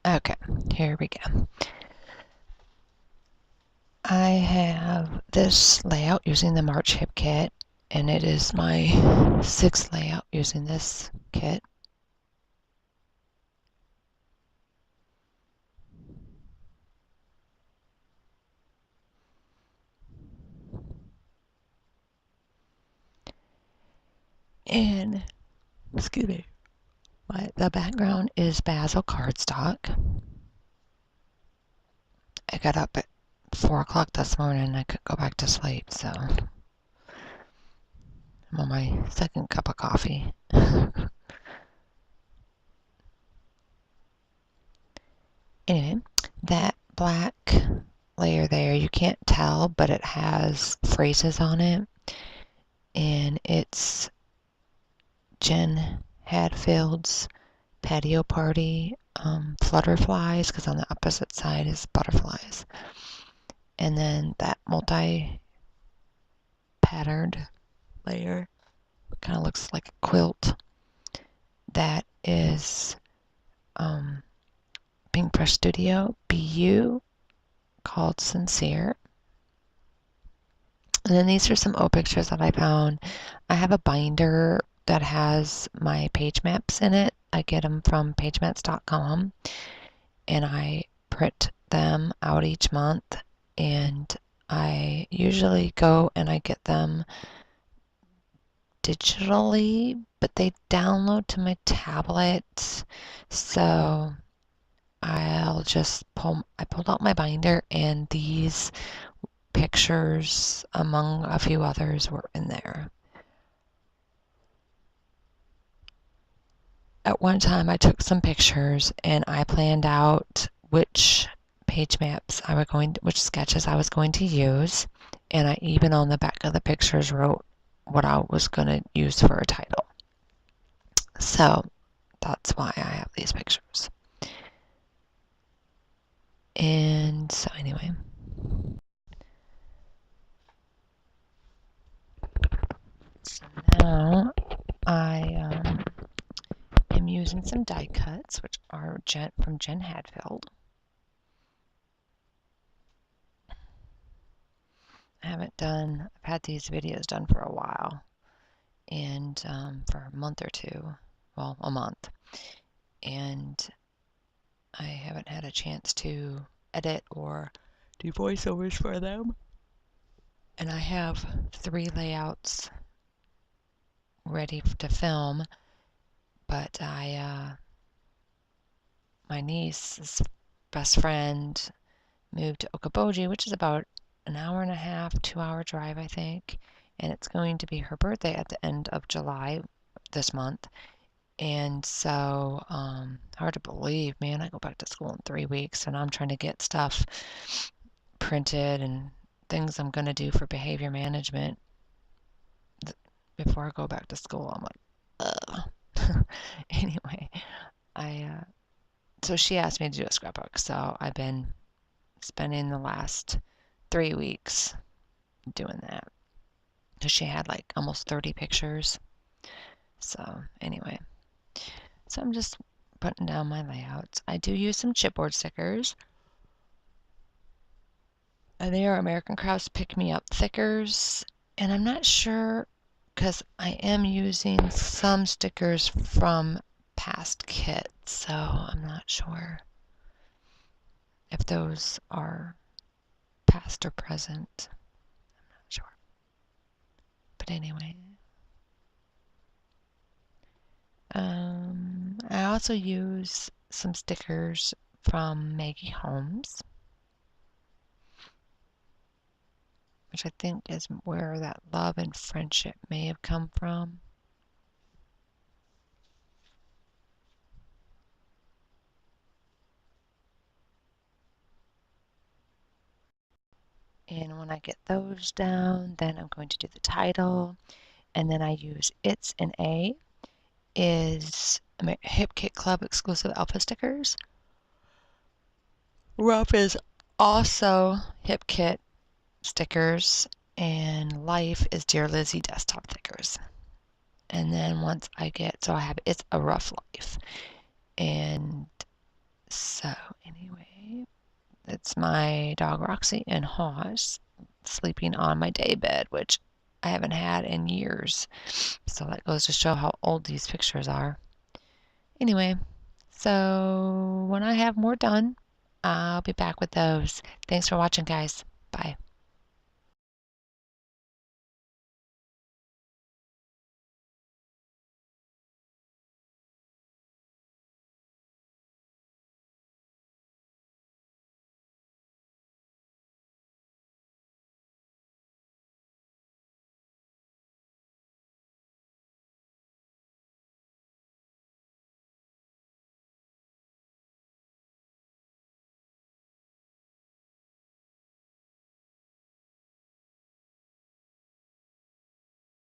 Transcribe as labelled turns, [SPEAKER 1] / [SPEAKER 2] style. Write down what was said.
[SPEAKER 1] Okay, here we go. I have this layout using the March hip kit, and it is my 6th layout using this kit. And, excuse me, the background is Basil cardstock. I got up at 4 o'clock this morning and I could go back to sleep, so I'm on my second cup of coffee. Anyway, that black layer there, you can't tell, but it has phrases on it, and it's Jen Hadfield's patio party flutterflies, because on the opposite side is butterflies. And then that multi-patterned layer kind of looks like a quilt. That is Pink Brush Studio BU called Sincere. And then these are some old pictures that I found. I have a binder that has my page maps in it. I get them from pagemats.com, and I print them out each month, and I usually go and I get them digitally, but they download to my tablet. So I pulled out my binder, and these pictures, among a few others, were in there. At one time, I took some pictures and I planned out which which sketches I was going to use, and I even on the back of the pictures wrote what I was going to use for a title. So that's why I have these pictures. And so anyway, so now I am using some die cuts, which are from Jen Hadfield. I've had these videos done for a while, and for a month or two, well, a month, and I haven't had a chance to edit or do voiceovers for them. And I have 3 layouts ready to film, but my niece's best friend moved to Okoboji, which is about an hour and a half, 2-hour drive, I think. And it's going to be her birthday at the end of July this month. And so, hard to believe, man, I go back to school in 3 weeks, and I'm trying to get stuff printed and things I'm going to do for behavior management before I go back to school. I'm like, ugh. Anyway, so she asked me to do a scrapbook, so I've been spending the last 3 weeks doing that. So she had like almost 30 pictures. So anyway, so I'm just putting down my layouts. I do use some chipboard stickers. And they are American Crafts Pick Me Up Thickers. And I'm not sure, because I am using some stickers from past kits, so I'm not sure if those are past or present. I'm not sure. But anyway. I also use some stickers from Maggie Holmes, which I think is where that love and friendship may have come from. And when I get those down, then I'm going to do the title. And then I use It's an A is Hip Kit Club exclusive alpha stickers. Ruff is also Hip Kit stickers, and Life is Dear Lizzie desktop stickers. And then once I get, so I have It's a Rough Life, and So anyway, it's my dog Roxy and Hoss sleeping on my day bed, which I haven't had in years. So that goes to show how old these pictures are. Anyway, so when I have more done, I'll be back with those. Thanks for watching, guys. Bye.